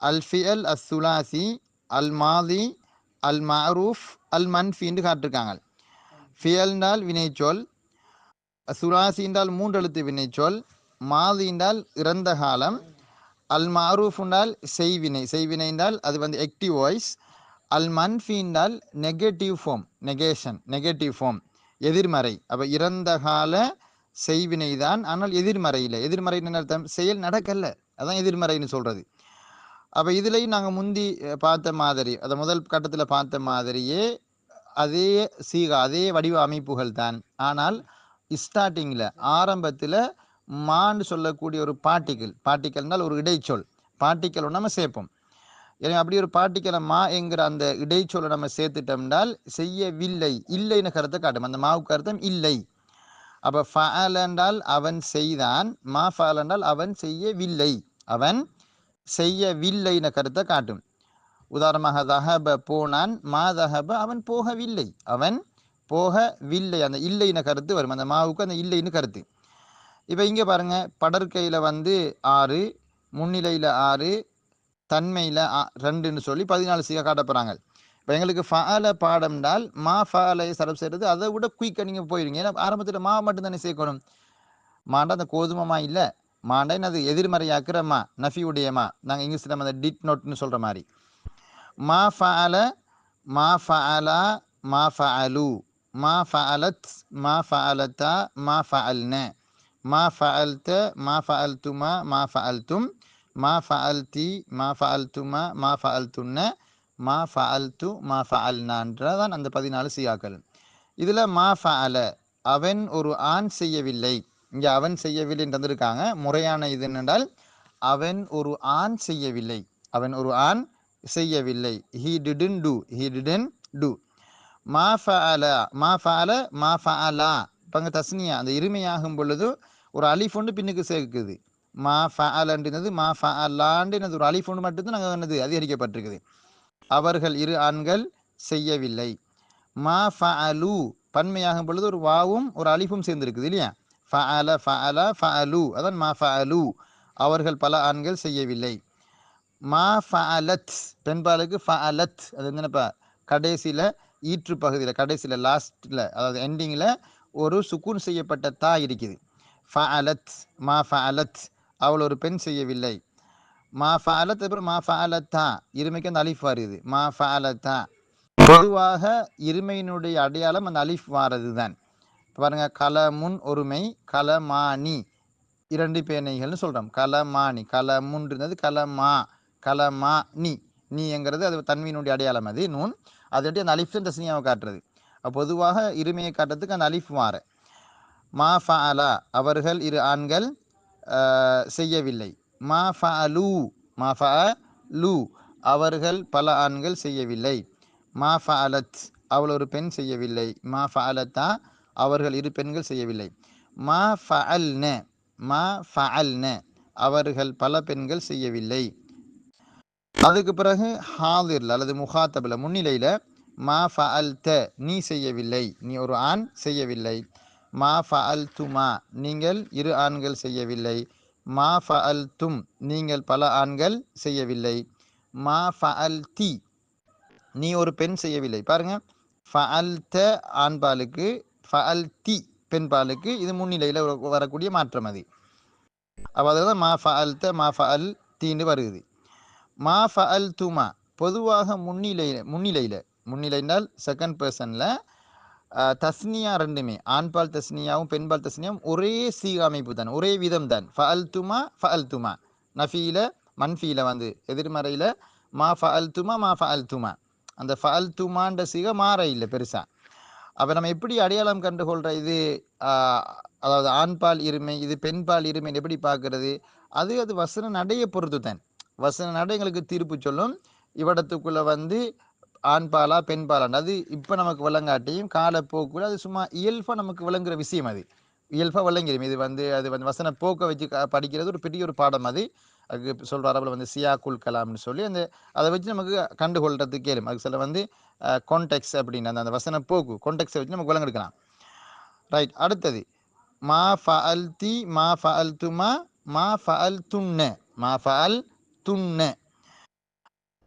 அல் ஃபியல் அஸ் சுலாசி அல் மாதி அல் மஅரூஃப் அல் மன்ஃபின்னு காட்டிருக்காங்க. ஃபியல்னால் வினைச்சொல், சுலாசி என்றால் 3 எழுத்து வினைச்சொல், மாதி என்றால் இறந்த காலம், அல் மஅரூஃப் என்றால் செய்வினை, செய்வினை என்றால் அது வந்து ஆக்டிவ் வாய்ஸ், அல் மன்ஃபி என்றால் negative form, negation, negative form, எதிர்மறை. அப்போ இறந்த கால செய்வினை தான், ஆனால் எதிர்மறையில், எதிர்மறைன்னு அர்த்தம் செயல் நடக்கல, அதான் எதிர்மறைன்னு சொல்றது. அப்போ இதுலையும் நாங்கள் முந்தி பார்த்த மாதிரி, அதை முதல் கட்டத்தில் பார்த்த மாதிரியே அதே சீகா, அதே வடிவ அமைப்புகள் தான். ஆனால் ஸ்டார்டிங்கில் ஆரம்பத்தில் மான்னு சொல்லக்கூடிய ஒரு பார்ட்டிக்கல், பார்ட்டிக்கல்னால் ஒரு இடைச்சொல், பார்ட்டிக்கல் நம்ம சேர்ப்போம். எனவே அப்படி ஒரு பார்ட்டிக்கலை மா என்கிற அந்த இடைச்சொல்லை நம்ம சேர்த்துட்டோம்னால் செய்யவில்லை, இல்லைன்னு கருத்தை காட்டும். அந்த மாவுக்கு அர்த்தம் இல்லை. அப்போ ஃபஅல என்றால் அவன் செய்தான், மா ஃபஅல என்றால் அவன் செய்யவில்லை, அவன் செய்யவில்லைன்னு கருத்தை காட்டும். உதாரணமாக தஹப போனான், மா தஹப அவன் போகவில்லை, அவன் போகவில்லை, அந்த இல்லைன்னு கருத்து வரும். அந்த மாவுக்கு அந்த இல்லைன்னு கருத்து. இப்போ இங்கே பாருங்க, படற்கையில் வந்து 6, முன்னிலையில் 6, தன்மையில் 2ன்னு சொல்லி 14 சீகா காட்டப்படுறாங்க. இப்போ எங்களுக்கு ஃபஅல பாடம்னால் மா ஃபஅலை சரப் செய்கிறது அதை விட குயிக்காக நீங்கள் போயிருங்க. ஏன்னா ஆரம்பத்தில் மா மட்டும் தானே சேர்க்கணும். மாண்டா அந்த கோதுமமா இல்லை, மாண்டா அது எதிர்மறையாக்குற மா, நஃபியுடைய மா. நாங்கள் இங்கிலீஷில் நம்ம அந்த டிட் நோட்னு சொல்கிற மாதிரி. மா ஃபஅல, மா ஃபஅலா, மா ஃபஅலு, மா ஃபஅலத், மா ஃபஅலத்தா, மா ஃபஅல்ன, மா ஃபஅல்த, மா ஃபஅல்துமா, மா ஃபஅல்தும், மா ஃபஅல்தி, மா ஃபஅல்துமா, மா ஃபஅல்துன்ன, மா ஃபஅல்து, மா ஃபஅல்னான்றதான் அந்த 14 சியாக்கள். இதில் மா ஃபஅல அவன் ஒரு ஆண் செய்யவில்லை, இங்கே அவன் செய்யவில்லை தந்திருக்காங்க. முறையான இது என்னென்றால் அவன் ஒரு ஆண் செய்யவில்லை, அவன் ஒரு ஆண் செய்யவில்லை. he didn't do, he didn't do. மா ஃபஅல, மா ஃபஅல, மா ஃபஅலா. இப்போ அங்கே தஸ்னியா அந்த இருமையாகும் பொழுது ஒரு அலிஃப் ஒன்று பின்னுக்கு சேர்க்குது. மா ஃபஅலன்றது மா ஃபஅலான்றது ஒரு அலிஃப் ஒன்று மட்டும்தான் நாங்கள் என்னது அதிகரிக்கப்பட்டிருக்குது. அவர்கள் 2 ஆண்கள் செய்யவில்லை. மா ஃபஅலு பன்மையாகும் பொழுது ஒரு வாவும் ஒரு அலிஃபும் சேர்ந்துருக்குது இல்லையா. ஃபஅல, ஃபஅல, ஃபஅலு, அதான் மா ஃபஅலு, அவர்கள் பல ஆண்கள் செய்யவில்லை. மா ஃபஅலத் பெண்பாலுக்கு ஃபஅலத், அது என்னப்பா கடைசியில் ஈற்று பகுதியில், கடைசியில் லாஸ்ட்டில், அதாவது எண்டிங்கில் ஒரு சுக்கூன் செய்யப்பட்ட தா இருக்குது. ஃபஅலத், மா ஃபஅலத், அவள் ஒரு பெண் செய்யவில்லை. மா ஃபஅலத் அப்புறம் மா ஃபஅலத்தா, இருமைக்கு அந்த அலிஃப் வருது. மா ஃபஅலத்தா, பொதுவாக இருமையினுடைய அடையாளம் அந்த அலிஃப் வாரது தான். பாருங்க, கலமுன் ஒருமை, கலமானி 2 பேனைகள்னு சொல்கிறோம். கலமானி, கலமுன்றது கலமா, கலமா நீ, நீங்கிறது அது தன்மையினுடைய அடையாளம், அது நூன், அதோடைய அந்த அலிஃப் தான் தஸ்னியாவை காட்டுறது. பொதுவாக இருமையை காட்டுறதுக்கு அந்த அலிஃப் வார. மா ஃபஅலா அவர்கள் 2 ஆண்கள் செய்யவில்லை. மா ஃபஅலு, மா ஃபஅலு அவர்கள் பல ஆண்கள் செய்யவில்லை. மா ஃபஅலத் அவள் ஒரு பெண் செய்யவில்லை. மா ஃபஅலத்தா அவர்கள் 2 பெண்கள் செய்யவில்லை. மா ஃபஅல்ன, மா ஃபஅல்ன அவர்கள் பல பெண்கள் செய்யவில்லை. அதுக்கு பிறகு ஹாதிர்ல அல்லது முகாத்தபில் முன்னிலையில் மா ஃபஅல்த நீ செய்யவில்லை, நீ ஒரு ஆண் செய்யவில்லை. மா ஃபஅல்துமா நீங்கள் 2 ஆண்கள் செய்யவில்லை. மா ஃபஅல்தும் நீங்கள் பல ஆண்கள் செய்யவில்லை. மா ஃபஅல்தி நீ ஒரு பெண் செய்யவில்லை. பாருங்க, ஃபஅல்த ஆண்பாலுக்கு, ஃபஅல்தி பெண்பாலுக்கு, இது முன்னிலையில் வரக்கூடிய மாற்றம் அது. அப்போ அதுதான் மா ஃபஅல்த, மா ஃபஅல் தீண்டு வருகிறது. மா ஃபஅல்துமா பொதுவாக முன்னிலையில் செகண்ட் பர்சனில் தஸ்னியா ரெண்டுமே, ஆண்பால் தஸ்னியாவும் பெண்பால் தஸ்னியாவும் ஒரே சீக அமைப்பு தான், ஒரே விதம் தான். ஃபஅல்துமா, ஃபஅல்துமா நஃபியில் மன்ஃபியில் வந்து எதிர்மறையில் மா ஃபஅல்துமா, மா ஃபஅல்துமா, அந்த ஃபஅல்துமான்ற சீக மாற இல்லை பெருசாக. அப்போ நம்ம எப்படி அடையாளம் கண்டுகொள்கிற இது, அதாவது ஆண்பால் இருமை இது பெண்பால் இருமை எப்படி பார்க்கறது, அது வசன நடையை பொறுத்து தான். வசன நடை எங்களுக்கு தீர்ப்பு சொல்லும், இவ்விடத்துக்குள்ளே வந்து ஆண்பாலா பெண்பாலான். அது இப்போ நமக்கு விளங்காட்டியும் காலப்போக்குள்ள அது சும்மா இயல்பாக நமக்கு விளங்குற விஷயம், அது இயல்பாக விளங்கிடும். இது வந்து அது வந்து வசன போக்கை வச்சு படிக்கிறது ஒரு பெரிய ஒரு பாடம். அது அதுக்கு சொல்கிற அரபில் வந்து சியாக்குல் கலாம்னு சொல்லி அந்த அதை வச்சு நமக்கு கண்டுகொள்றதுக்கு கேளும். அதுக்கு சில வந்து கான்டெக்ஸ் அப்படின்னு அந்த வசன போக்கு கான்டெக்ஸை வச்சு நமக்கு விளங்கெடுக்கலாம். ரைட். அடுத்தது மா ஃபஅல்தி மா ஃபஅல்துமா மா ஃபஅல்துன்ன மா ஃபஅல்துன்ன.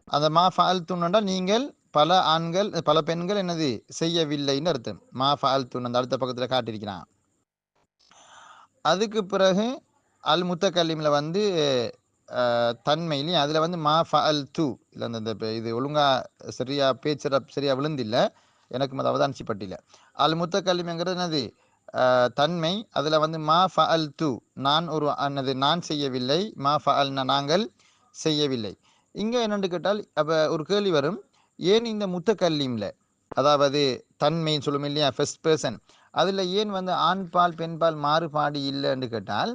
அந்த மா ஃபஅல்துன்னா நீங்கள் பல ஆண்கள் பல பெண்கள் என்னது செய்யவில்லைன்னு அர்த்தம். மா ஃபஅல்துன் அந்த அடுத்த பக்கத்தில் காட்டியிருக்கிறான். அதுக்கு பிறகு அல் முத்தக்கல்லிமில் வந்து தன்மையிலையும் அதில் வந்து மா ஃபஅல் து இல்லை அந்த இது ஒழுங்காக சரியாக பேச்சுற சரியாக விழுந்தில்லை, எனக்கு அது அவதானிச்சுப்பட்டில்ல. அல் முத்தக்கல்லிம்ங்கிறது என்னது தன்மை, அதில் வந்து மா ஃபஅல் து நான் ஒரு என்னது நான் செய்யவில்லை, மா ஃபஅல்னா நாங்கள் செய்யவில்லை. இங்கே என்னென்னு கேட்டால் அப்போ ஒரு கேள்வி வரும், ஏன் இந்த முத்தக்கல்லிமில் அதாவது தன்மைன்னு சொல்லும் இல்லையா ஃபர்ஸ்ட் பர்சன், அதில் ஏன் வந்து ஆண் பால் பெண் பால் மாறுபாடு இல்லைன்னு கேட்டால்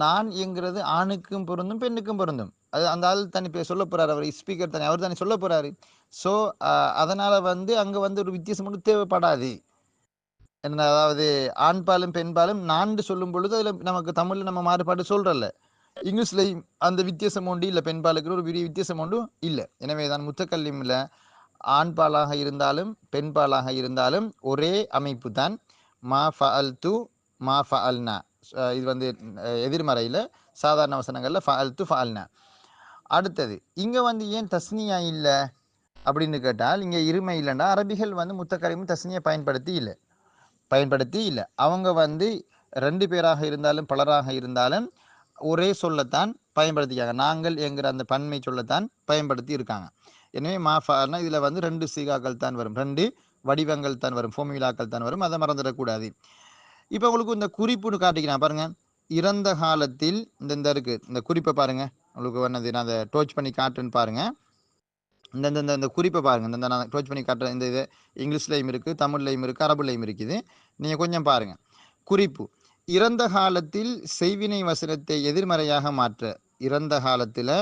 நான் என்கிறது ஆணுக்கும் பொருந்தும் பெண்ணுக்கும் பொருந்தும். அது அந்த ஆள் தனி சொல்ல போறாரு, அவர் ஸ்பீக்கர் தனி அவர் தானே சொல்ல போறாரு. ஸோ அதனால வந்து அங்கே வந்து ஒரு வித்தியாசம் ஒன்றும் தேவைப்படாது. என்ன அதாவது ஆண் பாலும் பெண் பாலும் நான் சொல்லும் பொழுது அதில் நமக்கு தமிழில் நம்ம மாறுபாடு சொல்றல்ல, இங்கிலீஷ்லையும் அந்த வித்தியாசம் உண்டு இல்லை, பெண் பாலுக்கு ஒரு பெரிய வித்தியாசம் ஒன்றும் இல்லை. எனவே தான் முத்தக்கல்லிமில் ஆண் பாலாக இருந்தாலும் பெண் பாலாக இருந்தாலும் ஒரே அமைப்பு தான். மா ஃபஅல் து மா ஃபஅல்னா இது வந்து எதிர்மறையில் சாதாரண வசனங்களில் ஃபஅல் து ஃபஅல்னா. அடுத்தது இங்கே வந்து ஏன் தஸ்னியா இல்லை அப்படின்னு கேட்டால், இங்கே இருமை இல்லைன்னா அரபிகள் வந்து முத்தக்கல்லிம் தஸ்னியை பயன்படுத்தி இல்லை. அவங்க வந்து 2 பேராக இருந்தாலும் பலராக இருந்தாலும் ஒரே சொல்லத்தான் பயன்படுத்திக்காங்க. நாங்கள் என்கிற அந்த பன்மை சொல்லத்தான் பயன்படுத்தி இருக்காங்க. எனவே மா ஃபஅல்னா இதில் வந்து 2 சீகாக்கள் தான் வரும், 2 வடிவங்கள் தான் வரும், ஃபோமிலாக்கள் தான் வரும், அதை மறந்துடக்கூடாது. இப்போ உங்களுக்கு இந்த குறிப்புன்னு காட்டிக்கிறேன் பாருங்க. இறந்த காலத்தில் இந்த இருக்கு இந்த குறிப்பை பாருங்க, உங்களுக்கு என்னது நான் அதை டோச் பண்ணி காட்டுன்னு பாருங்க. இந்த குறிப்பை பாருங்க, இந்த நான் டோச் பண்ணி காட்டுறேன். இந்த இது இங்கிலீஷ்லையும் இருக்குது, தமிழ்லையும் இருக்குது, அரபுலையும் இருக்குது. நீங்கள் கொஞ்சம் பாருங்க. குறிப்பு இறந்த காலத்தில் செய்வினை வசனத்தை எதிர்மறையாக மாற்ற. இறந்த காலத்தில்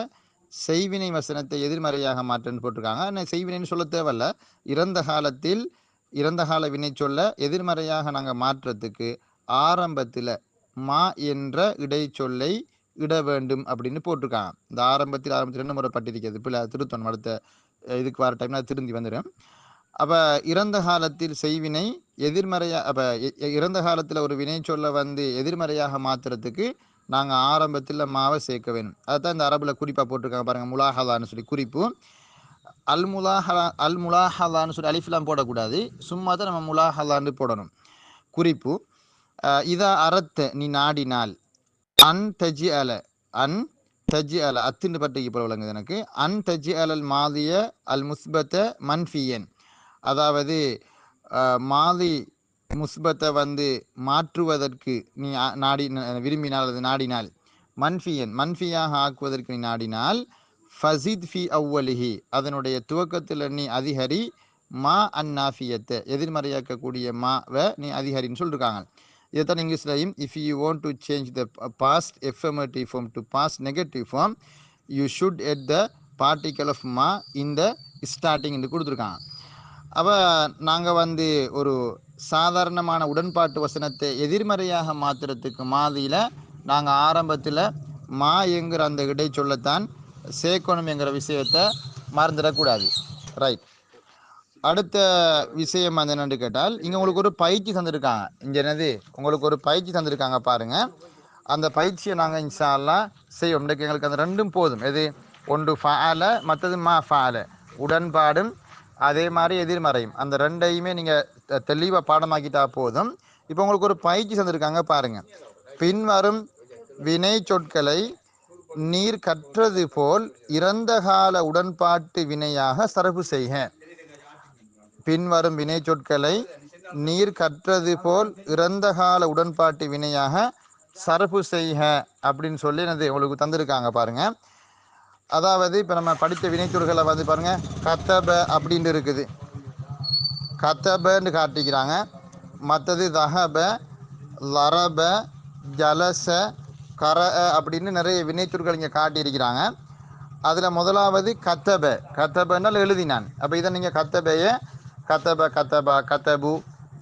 செய்வினை வசனத்தை எதிர்மறையாக மாற்றன்னு போட்டிருக்காங்க. ஆனால் செய்வினைன்னு சொல்ல தேவையில்ல. இறந்த காலத்தில் இறந்த கால வினை சொல்ல எதிர்மறையாக நாங்கள் மாற்றத்துக்கு ஆரம்பத்தில் மா என்ற இடைச்சொல்லை இட வேண்டும் அப்படின்னு போட்டிருக்காங்க. இந்த ஆரம்பத்தில் 2 முறை பட்டிருக்கிறது. இப்போ திருத்தணும், அடுத்த இதுக்கு வர டைம்ல திருந்தி வந்துடும். அப்போ இறந்த காலத்தில் செய்வினை எதிர்மறையாக, அப்போ இறந்த காலத்தில் ஒரு வினை சொல்ல வந்து எதிர்மறையாக மாற்றுறதுக்கு நாங்கள் ஆரம்பத்தில் மாவை சேர்க்க வேணும். அதுதான் இந்த அரபில் குறிப்பாக போட்டிருக்காங்க பாருங்கள், முலாஹதான்னு சொல்லி குறிப்பு. அல் முலாஹதான்னு சொல்லி அலிஃப்லாம் போடக்கூடாது, சும்மா தான் நம்ம முலாஹதான்னு போடணும். குறிப்பு இதா அறத்த நீ நாடினால் அன் தஜி அல அத்துன்னு பட்டிக்கு போல விளங்குது எனக்கு. அன் தஜி அல் மாதிய அல் முஸ்பத்த மன்ஃபியன், அதாவது மாதி முஸ்பத்தை வந்து மாற்றுவதற்கு நீ விரும்பினால் அல்லது நாடினால், மன்ஃபியாக ஆக்குவதற்கு நீ நாடினால், ஃபசித் ஃபி அவ்வலிஹி அதனுடைய துவக்கத்தில் நீ அதிகரி, மா அந்நாஃபியத்தை எதிர்மறையாக்கக்கூடிய மாவை நீ அதிகரின்னு சொல்லியிருக்காங்க. இதைத்தான் இங்கிலீஷ்லையும் if you want to change the past affirmative form to past negative form you should add the particle of மா இன் த ஸ்டார்டிங் கொடுத்துருக்காங்க. அப்போ நாங்கள் வந்து ஒரு சாதாரணமான உடன்பாட்டு வசனத்தை எதிர்மறையாக மாற்றுறதுக்கு மாதியில் நாங்கள் ஆரம்பத்தில் மா என்கிற அந்த இடை சொல்லத்தான் சேர்க்கணும் என்கிற விஷயத்தை மறந்துடக்கூடாது. ரைட். அடுத்த விஷயம் வந்து என்னென்னு கேட்டால், இங்கே உங்களுக்கு ஒரு பயிற்சி தந்திருக்காங்க. இங்கே என்னது உங்களுக்கு ஒரு பயிற்சி தந்திருக்காங்க பாருங்கள். அந்த பயிற்சியை நாங்கள் இன்ஷா அல்லாஹ் செய்வோம். இன்றைக்கு எங்களுக்கு அந்த 2ம் போதும். எது ஒன்று ஃபஅல மற்றது மா ஃபஅல, உடன்பாடும் அதே மாதிரி எதிர்மறையும். அந்த 2ஐயுமே நீங்கள் தெளிவாக பாடமாக்கிட்டா போதும். இப்போ உங்களுக்கு ஒரு பயிற்சி தந்திருக்காங்க பாருங்கள். பின்வரும் வினை சொற்களை நீர் கற்றது போல் இறந்த கால உடன்பாட்டு வினையாக சரபு செய்க. பின்வரும் வினை சொற்களை நீர் கற்றது போல் இறந்த கால உடன்பாட்டு வினையாக சரபு செய்க அப்படின்னு சொல்லி என்னது உங்களுக்கு தந்திருக்காங்க பாருங்க. அதாவது இப்போ நம்ம படித்த வினைச்சொற்களை வந்து பாருங்க, கத்தப அப்படின்னு இருக்குது, கத்தபன்னு காட்டிக்கிறாங்க. மற்றது தஹப, லரப, ஜலச, கர அப்படின்னு நிறைய வினைச்சொற்கள் இங்கே காட்டியிருக்கிறாங்க. அதில் முதலாவது கத்தபன்னால் எழுதினான். அப்போ இதை நீங்கள் கத்தபையை கத்தப கத்தபா கத்தபு,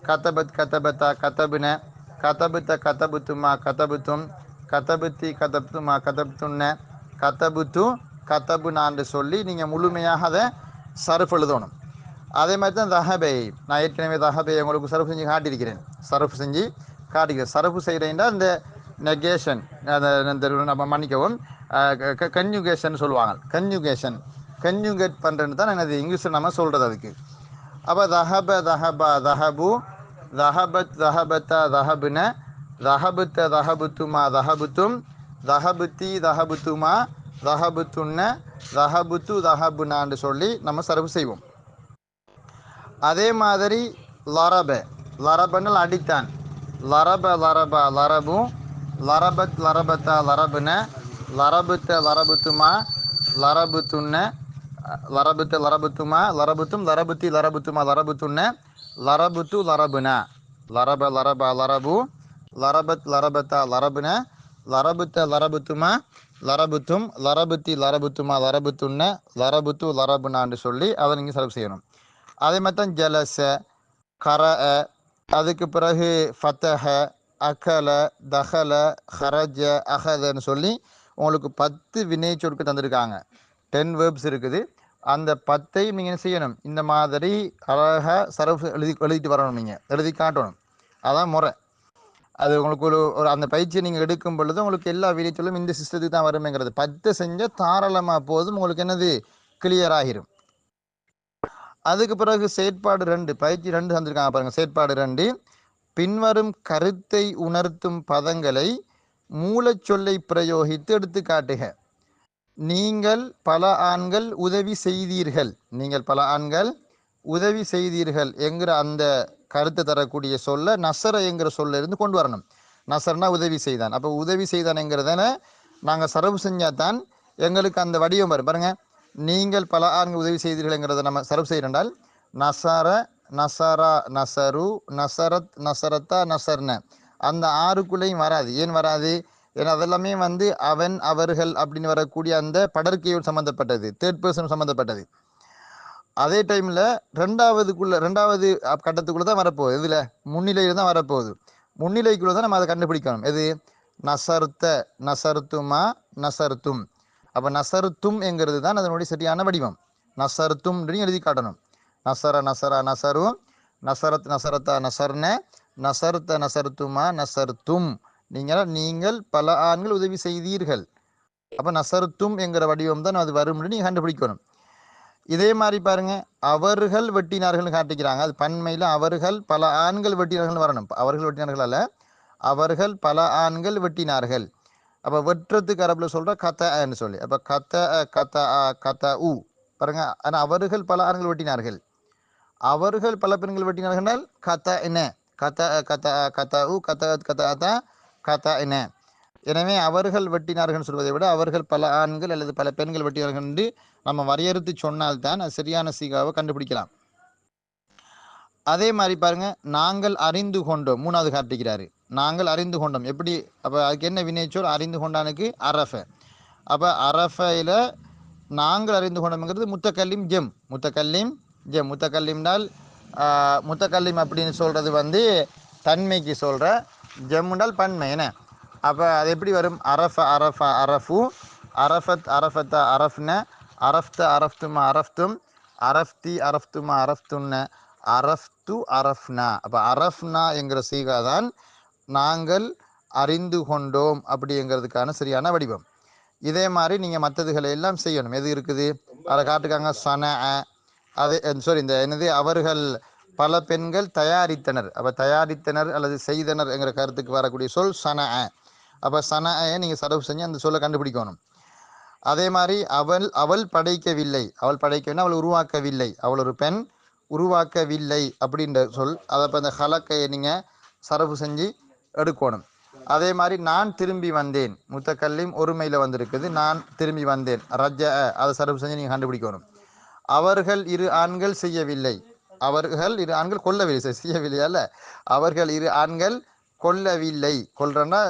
கத்தபத் கத்தபத்தா கத்தபுன, கத்தபுத்த கத்தபுத்துமா கத்தபுத்தும், கத்தபுத்தி கத்தபுத்துமா கத்தபுத்துன்ன, கத்தபுத்து கத்தபுனான்னு சொல்லி நீங்கள் முழுமையாக அதை சர்ஃப் எழுதணும். அதே மாதிரி தான் தஹபை, நான் ஏற்கனவே தஹபை உங்களுக்கு சர்ஃப் செஞ்சு காட்டியிருக்கிறேன். சர்ஃப் செஞ்சு காட்டிக்கிறேன். சர்ஃப் செய்கிறேன்னா இந்த நெகேஷன், அந்த நம்ம மன்னிக்கவும், கன்யூகேஷன் சொல்லுவாங்க. கன்யூகேட் பண்ணுறேன்னு தான் எனக்கு இங்கிலீஷில் நம்ம சொல்கிறது அதுக்கு. அப்போ தஹப தஹபா தஹபு, தஹபத் தஹபத்தா தஹபுன, தஹபுத்த தஹபுத்துமா தஹபுத்தும், தஹபுத்தி தஹபுத்துமா தஹபுத்துன்ன, தஹபுத்து தஹபுனான்னு சொல்லி நம்ம சர்ஃப் செய்வோம். அதே மாதிரி லரப, லரபன்னு அடித்தான். லரப லரபா லரபு, லரபத் லரபத்தா லரபுன, லரபுத்த லரபுத்துமா லரபுத்துன்ன, லரபுத்த லரபுத்துமா லரபுத்தும், லரபுத்தி லரபுத்துமா லரபுத்துன்ன, லரபுத்து லரபுனா, லரப லரபா லரபு, லரபத் லரபத்தா லரபுன, லரபுத்த லரபுத்துமா லரபுத்தும், லரபுத்தி லரபுத்துமா லரபுத்துன்ன, லரபுத்து லரபுனான்னு சொல்லி அதை நீங்கள் செலவு செய்யணும். அதே மாதிரி தான் ஜலச, கர, அதுக்கு பிறகு ஃபத்தஹ, அகல, தஹல, ஹரஜ, அஹதன்னு சொல்லி உங்களுக்கு 10 வினை சொற்கள் தந்திருக்காங்க. 10 வேர்ப்ஸ் இருக்குது. அந்த 10ஐ நீங்கள் என்ன செய்யணும், இந்த மாதிரி அழகாக சரஃப் எழுதிட்டு வரணும். நீங்கள் எழுதி காட்டணும். அதான் முறை. அது உங்களுக்கு ஒரு அந்த பயிற்சியை நீங்கள் எடுக்கும் பொழுது உங்களுக்கு எல்லா வினைச்சொல்லும் இந்த சிஸ்டத்துக்கு தான் வருமேங்கிறது 10 செஞ்சால் தாராளமாக போதும். உங்களுக்கு என்னது கிளியர் ஆகிரும். அதுக்கு பிறகு செயற்பாடு 2, பயிற்சி 2 தந்திருக்காங்க பாருங்கள். செயற்பாடு 2, பின்வரும் கருத்தை உணர்த்தும் பதங்களை மூலச்சொல்லை பிரயோகித்து எடுத்து காட்டுக. நீங்கள் பல ஆண்கள் உதவி செய்தீர்கள், நீங்கள் பல ஆண்கள் உதவி செய்தீர்கள் என்கிற அந்த கருத்தை தரக்கூடிய சொல்ல நசர என்கிற சொல்ல இருந்து கொண்டு வரணும். நசர்னா உதவி செய்தான். அப்போ உதவி செய்தான் என்கிறதால நாங்கள் சரவு செஞ்சாதான் எங்களுக்கு அந்த வடிவம் வரும். பாருங்க, நீங்கள் பல ஆண்கள் உதவி செய்தீர்கள்ங்கிறத நம்ம சரவு செய்யறால் நசர, நசரா, நசரு, நசரத், நசரத்தா, நசர்ன அந்த 6க்குள்ளேயும் வராது. ஏன் வராது? ஏன்னா அதெல்லாமே அவன், அவர்கள் அப்படின்னு வரக்கூடிய அந்த படற்கையோடு சம்மந்தப்பட்டது, தேர்ட் பர்சன் சம்மந்தப்பட்டது. அதே டைமில் ரெண்டாவது கட்டத்துக்குள்ளே தான் வரப்போகுது. இதில் முன்னிலையில் தான் வரப்போகுது. முன்னிலைக்குள்ளே தான் நம்ம அதை கண்டுபிடிக்கணும். எது? நசர்த்த, நசர்த்துமா, நசர்த்தும். அப்போ நசர்த்தும் என்கிறது தான் அதனுடைய சரியான வடிவம். நசர்த்தும் எழுதி காட்டணும். நசர, நசரா, நசரும், நசரத், நசரத்தா, நசர்ன, நசர்த்த, நசர்த்துமா, நசர்த்தும். நீங்கள் பல ஆண்கள் உதவி செய்தீர்கள். அப்போ நசர்த்தும் என்கிற வடிவம் தான் அது வரும், நீங்கள் கண்டுபிடிக்கணும். இதே மாதிரி பாருங்க, அவர்கள் வெட்டினார்கள் காட்டிக்கிறாங்க. அது பன்மையில் அவர்கள் பல ஆண்கள் வெட்டினார்கள் வரணும். அவர்கள் வெட்டினார்கள் அல்ல, அவர்கள் பல ஆண்கள் வெட்டினார்கள். அப்போ வெட்டுறதுக்கு அரபில் சொல்கிற கத்தன்னு சொல்லி. அப்போ கத்த உ பாருங்க. ஆனால் அவர்கள் பல ஆண்கள் வெட்டினார்கள், அவர்கள் பல பெண்கள் வெட்டினார்கள். கத்த என்ன? கத்த உ கத்த என்ன? எனவே அவர்கள் வெட்டினார்கள் சொல்வதை விட அவர்கள் பல ஆண்கள் அல்லது பல பெண்கள் வெட்டினார்கள் என்று நம்ம வரையறுத்து சொன்னால்தான் அது சரியான சீகாவை கண்டுபிடிக்கலாம். அதே மாதிரி பாருங்க, நாங்கள் அறிந்து கொண்டோம். 3வது காட்டிக்கிறாரு. நாங்கள் அறிந்து கொண்டோம் எப்படி? அப்போ அதுக்கு என்ன வினைச்சொல்? அறிந்து கொண்டானுக்கு அரஃப. அப்போ அரஃபையில் நாங்கள் அறிந்து கொண்டோம்ங்கிறது முத்தக்கல்லிம் ஜெம். முத்தக்கல்லிம்னால் முத்தக்கல்லிம் அப்படின்னு சொல்கிறது தன்மைக்கு சொல்கிற, ஜெம்முண்டால் பன்மை. என்ன? அப்போ அது எப்படி வரும்? அரஃப அரஃபா அரஃபு, அரஃபத் அரஃபத்தா அரஃப்ன, அரஃப்த அரஃப்துமா அரஃப்தும், அரஃப்தி அரஃப்துமா அரஃப்துன்ன, அரஃப்து அரஃப்னா. அப்போ அரஃப்னா என்கிற சீகா தான் நாங்கள் அறிந்து கொண்டோம் அப்படிங்கிறதுக்கான சரியான வடிவம். இதே மாதிரி நீங்கள் மற்றதுகளை எல்லாம் செய்யணும். எது இருக்குது? அதை காட்டுக்காங்க. சன, அதே இந்த என்னது, அவர்கள் பல பெண்கள் தயாரித்தனர். அப்போ தயாரித்தனர் அல்லது செய்தனர் என்கிற கருத்துக்கு வரக்கூடிய சொல் சன. அப்போ சனஐ நீங்கள் சரவு செஞ்சு அந்த சொல்லை கண்டுபிடிக்கணும். அதே மாதிரி அவள் படைக்கவில்லை. அவள் படைக்கவில்லை, அவள் உருவாக்கவில்லை. அவள் ஒரு பெண், உருவாக்கவில்லை அப்படின்ற சொல். அதை இப்போ இந்த ஹலக்கையை நீங்கள் சரவு செஞ்சு எடுக்கணும். அதே மாதிரி நான் திரும்பி வந்தேன். முத்தக்கல்லிம் ஒருமையில் வந்திருக்குது. நான் திரும்பி வந்தேன். ரஜ, அதை சரவு செஞ்சு நீங்கள் கண்டுபிடிக்கணும். அவர்கள் 2 ஆண்கள் செய்யவில்லை. அவர்கள் 2 ஆண்கள் கொல்லவில்லை. செய்யவில்லை அல்ல, அவர்கள் 2 ஆண்கள் கொல்லவில்லை. கொல்றன்னா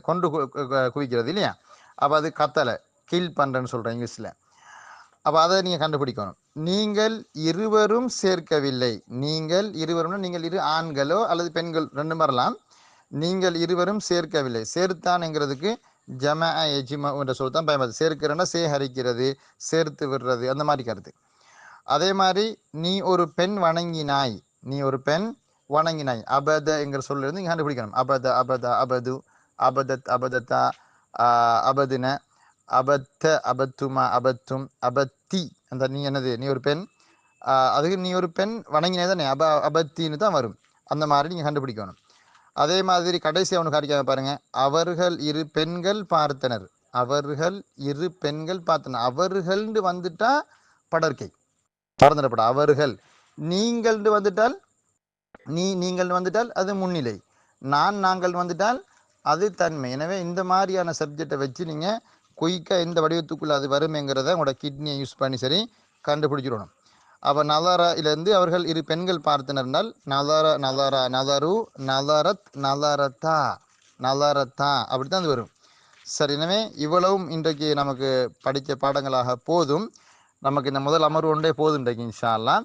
கொண்டு குவிக்கிறது இல்லையா? அப்போ அது கத்தலை, கில் பண்ணுறேன்னு சொல்கிறேன் இங்கிலீஷில். அப்போ அதை நீங்கள் கண்டுபிடிக்கணும். நீங்கள் இருவரும் சேர்க்கவில்லை. நீங்கள் இருவரும், நீங்கள் 2 ஆண்களோ அல்லது பெண்கள் 2 வரலாம். நீங்கள் இருவரும் சேர்க்கவில்லை. சேர்த்தான்ங்கிறதுக்கு ஜம எஜிம என்ற சொல் தான் பயன்படுது. சேர்க்கிறேன்னா சேகரிக்கிறது, சேர்த்து விடுறது, அந்த மாதிரி கருத்து. அதே மாதிரி நீ ஒரு பெண் வணங்கினாய், நீ ஒரு பெண் வணங்கினாய், அபத என்கிற சொல்ல இருந்து இங்கே கண்டுபிடிக்கணும். அபத அபத அபது, அபதத் அபதத்தா, அபதுன, அபத்த அபத்துமா அபத்தும், அபத்தி. அந்த நீ என்னது, நீ ஒரு பெண், அதுக்கு நீ ஒரு பெண் வணங்கினே தானே, அபத்தின்னு தான் வரும். அந்த மாதிரி நீங்கள் கண்டுபிடிக்கணும். அதே மாதிரி கடைசி அவனு காட்டிக்காம பாருங்க, அவர்கள் இரு பெண்கள் பார்த்தனர், அவர்கள் இரு பெண்கள் பார்த்தனர். அவர்கள்னு வந்துட்டா படற்கை, பறந்துடப்பட. அவர்கள், நீங்கள் வந்துட்டால் நீங்கள் வந்துட்டால் அது முன்னிலை, நாங்கள் வந்துட்டால் அது தன்மை. எனவே இந்த மாதிரியான சப்ஜெக்டை வச்சு நீங்கள் குயிக்காக எந்த வடிவத்துக்குள்ளே அது வருமேங்கிறத உங்களோட கிட்னியை யூஸ் பண்ணி சரி கண்டுபிடிச்சிடணும். அப்போ நலாராயிலேருந்து அவர்கள் இரு பெண்கள் பார்த்தனர்னால் நலாரா நலாரா நலரு நலரத் நலரத்தா நலரத்தா அப்படி தான் அது வரும். சரி, எனவே இவ்வளவும் இன்றைக்கு நமக்கு படித்த பாடங்களாக போதும். நமக்கு இந்த முதல் அமர்வு ஒன்றே போதும் இன்றைக்கு இன்ஷா அல்லாஹ்.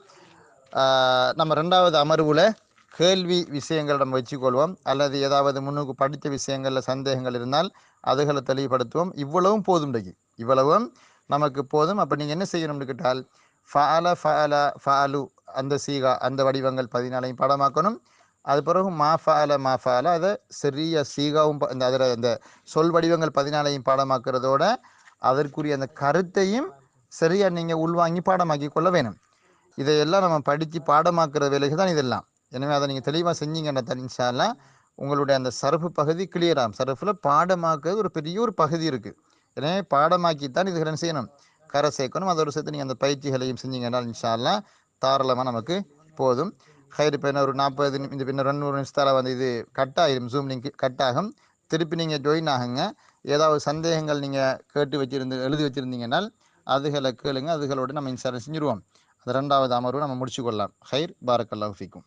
நம்ம ரெண்டாவது அமர்வில் கேள்வி விஷயங்கள் நம்ம வச்சுக்கொள்வோம், அல்லது ஏதாவது முன்னுக்கு படித்த விஷயங்களில் சந்தேகங்கள் இருந்தால் அதுகளை தெளிவுபடுத்துவோம். இவ்வளவும் போதும் இன்றைக்கு, இவ்வளவும் நமக்கு போதும். அப்போ நீங்கள் என்ன செய்யணும்னு கேட்டால், ஃபஅல ஃபஅல ஃபஅலு அந்த சீகா அந்த வடிவங்கள் 14 பாடமாக்கணும். அது பிறகு மா ஃபஅல அதை சிறிய சீகாவும் இந்த அதில் இந்த சொல் வடிவங்கள் 14 பாடமாக்குறதோட அதற்குரிய அந்த கருத்தையும் சரியாக நீங்கள் உள்வாங்கி பாடமாக்கி கொள்ள வேணும். இதையெல்லாம் நம்ம படித்து பாடமாக்குற வேலைகள் தான் இதெல்லாம். எனவே அதை நீங்கள் தெளிவாக செஞ்சீங்கன்னா தான் இன்ஷா அல்லாஹ் உங்களுடைய அந்த சரஃபு பகுதி கிளியர் ஆகும். சரஃபில் பாடமாக்குறது ஒரு பெரிய ஒரு பகுதி இருக்குது. எனவே பாடமாக்கித்தான் இதுகளை செய்யணும், கரை சேர்க்கணும். அதோட சேர்த்து நீங்கள் அந்த பயிற்சிகளையும் செஞ்சீங்கன்னா இன்ஷா அல்லாஹ் தாராளமாக நமக்கு போதும். ஹைர். இப்போ என்ன ஒரு 40 இந்த பின்ன 200 நிமிஷத்தால் வந்து இது கட் ஆகிடும், ஜூம் லிங்க் கட் ஆகும். திருப்பி நீங்கள் ஜாயின் ஆகுங்க. ஏதாவது சந்தேகங்கள் நீங்கள் கேட்டு எழுதி வச்சுருந்தீங்கன்னா அதுகளை கேளுங்க, அதுகளோடு நம்ம இன்ஷா அல்லாஹ் செஞ்சுருவோம். அது ரெண்டாவது அமர்வு நம்ம முடிச்சு கொள்ளலாம். ஹைர். பாரக்கல்லாஹு ஃபீக்கும்.